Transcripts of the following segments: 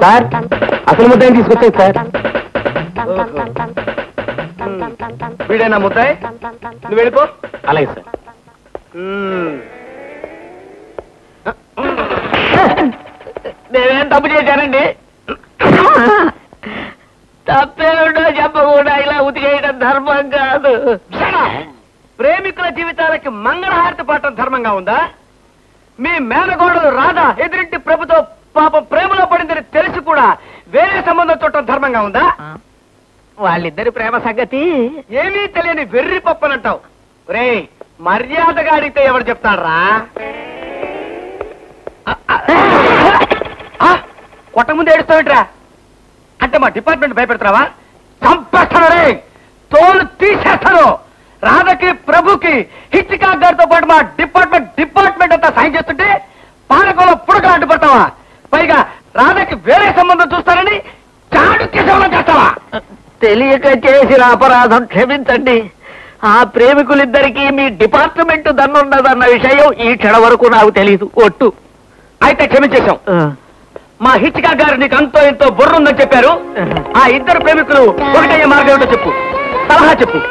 Sir అసలు ముద్దాయిని తీసుకొచ్చాను సార్. వీడేనా ముద్దాయి? నువ్వు వెళ్ళిపో. అలాగే సార్. నేనేం తప్పు చేశానండి? తప్పేమిటో చెప్పకుండా ఇలా ఉతికేయడం ధర్మం కాదు. ప్రేమికుల జీవితాలకి మంగళహారతి పాఠం ధర్మంగా ఉందా? మీ మేనగోడలు రాధా ఎదురింటి ప్రభుతో పాపం ప్రేమలో పడిందని తెలిసి కూడా వేరే సంబంధం చూడటం ధర్మంగా ఉందా? వాళ్ళిద్దరి ప్రేమ సంగతి ఏమీ తెలియని వెర్రి పప్పనంటావు. రే, మర్యాదగా అడిగితే ఎవరు చెప్తాడ్రా? కొట్ట ముందు ఏడుస్తావేట్రా? అంటే మా డిపార్ట్మెంట్ భయపెడతావా? చంపేస్తాను రే, తోలు తీసేస్తాను. రాధకి ప్రభుకి హిచ్చికా గారితో పాటు మా డిపార్ట్మెంట్ అంతా సాయం చేస్తుంటే పాలకంలో పుడకలు అడ్డుపడతావా? పైగా రాధకి వేరే సంబంధం చూస్తానని చాడుక్య సేవలు చేస్తావా? తెలియక చేసిన అపరాధం క్షమించండి. ఆ ప్రేమికులిద్దరికీ మీ డిపార్ట్మెంట్ దన్నున్నదన్న విషయం ఈ క్షణ వరకు నాకు తెలీదు. ఒట్టు. అయితే క్షమించేశాం. మా హిచ్చికా గారు నీకు అంతో ఎంతో బుర్రుందని చెప్పారు. ఆ ఇద్దరు ప్రేమికులు ఒకటయ్యే మార్గం ఏమిటో చెప్పు, సలహా చెప్పు.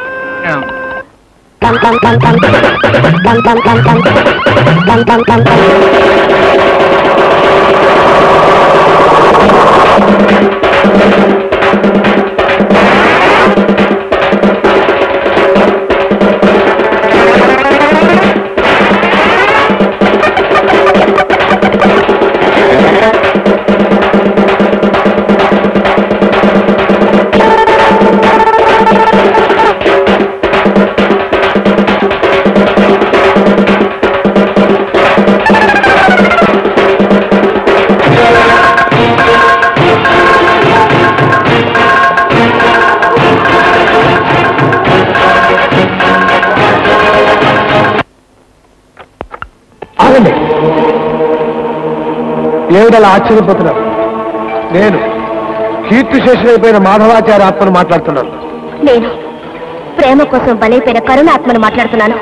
ఏమిటలా ఆశ్చర్యపోతున్నారు? నేను కీర్తిశేషులైపోయిన మాధవాచార్య ఆత్మను మాట్లాడుతున్నాను. నేను ప్రేమ కోసం బలైపోయిన కరుణ ఆత్మను మాట్లాడుతున్నాను.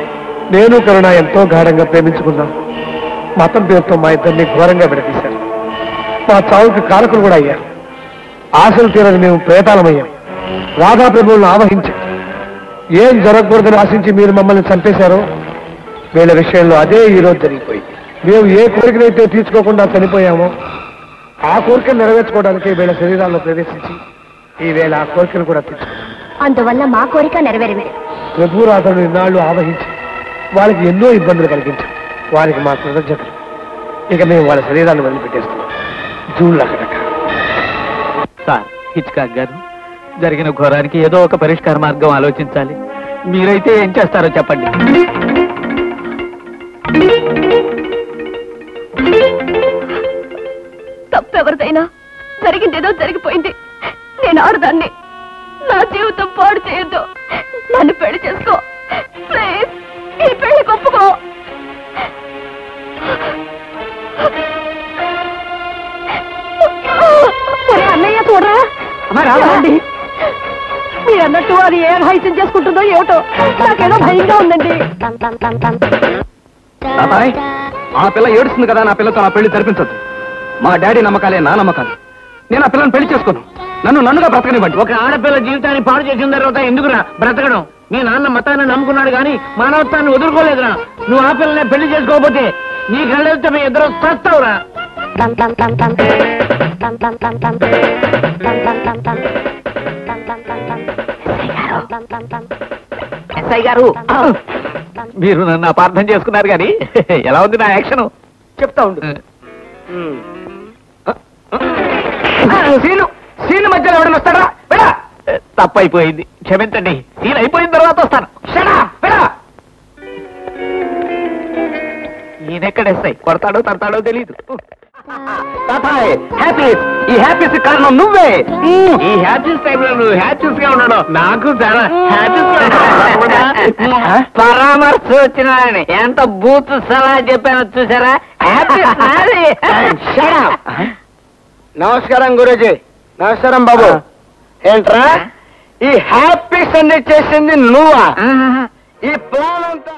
నేను కరుణ ఎంతో గాఢంగా ప్రేమించుకున్నాం. మతం పేరుతో మా ఇద్దరిని ఘోరంగా విడదీశారు. మా చావుకి కారకులు కూడా అయ్యారు. ఆశలు తీరని మేము ప్రేతాలమయ్యాం. రాధా ప్రభువులను ఆవహించాం. ఏం జరగకూడదని ఆశించి మీరు మమ్మల్ని చంపేశారో వీళ్ళ విషయంలో అదే ఈరోజు జరిగిపోయింది. మేము ఏ కోరికనైతే తీర్చుకోకుండా చనిపోయామో ఆ కోరికను నెరవేర్చుకోవడానికి వీళ్ళ శరీరాల్లో ప్రవేశించి ఈవేళ ఆ కోరికను కూడా తీర్చుకున్నాం. అందువల్ల మా కోరిక నెరవేరింది. ప్రభురాధను ఇన్నాళ్లు ఆవహించి వాళ్ళకి ఎన్నో ఇబ్బందులు కలిగించాం. వారికి మా కృతజ్ఞతలు. ఇక మేము వాళ్ళ శరీరాన్ని వదిలిపెట్టేస్తున్నాం. జూన్లకడక. సార్, హిచ్కాక్ గారు, జరిగిన ఘోరానికి ఏదో ఒక పరిష్కార మార్గం ఆలోచించాలి. మీరైతే ఏం చేస్తారో చెప్పండి. తప్పెవరిదైనా జరిగిందేదో జరిగిపోయింది. నేను ఆడదాన్ని. నా జీవితం పాడు చేయొద్దు. నన్ను పెళ్లి చేసుకో ప్లీజ్. ఈ పెళ్లి ఒప్పుకో. అన్నయ్య చూడరా, మీరు అన్నట్టు అది ఏ హైసం చేసుకుంటుందో ఏమిటో నాకేదో భయంగా ఉందండి. ఆ పిల్ల ఏడుస్తుంది కదా, నా పిల్లతో నా పెళ్లి జరిపించద్దు. మా డాడీ నమ్మకాలే నా నమ్మకాలు. నేను ఆ పిల్లని పెళ్లి చేసుకోను. నన్నుగా బ్రతకనివ్వండి. ఒక ఆడపిల్ల జీవితాన్ని పాడు చేసిన తర్వాత ఎందుకురా బ్రతకడం? మీ నాన్న మతాన్ని నమ్ముకున్నాడు కానీ మానవత్వాన్ని వదులుకోలేదురా. నువ్వు ఆ పిల్లనే పెళ్లి చేసుకోకపోతే నీ కళ్ళతో మీ ఇద్దరు చస్తావురా. ఎస్ఐ గారు, మీరు నన్ను అపార్థం చేసుకున్నారు కానీ ఎలా ఉంది నా యాక్షన్? చెప్తా ఉండు. సీను మధ్యలో ఎవడని వస్తాడా? తప్పైపోయింది, క్షమించండి. సీన్ అయిపోయిన తర్వాత వస్తాను. ఈయనెక్కడ ఎస్ఐ? కొడతాడో తడతాడో తెలీదు. ఈ హ్యాపీస్ కారణం నువ్వే. ఈ హ్యాపీస్ టైంలో నువ్వు హ్యాపీస్ గా ఉన్నాడు. నాకు చాలా పరామర్శ వచ్చినాయని ఎంత బూత్ సలహా చెప్పానో చూసారా? నమస్కారం గురూజీ. నమస్కారం బాబు. ఏంట్రా ఈ హ్యాపీస్ అన్ని చేసింది నువ్వా? ఈ ప్లాన్ అంతా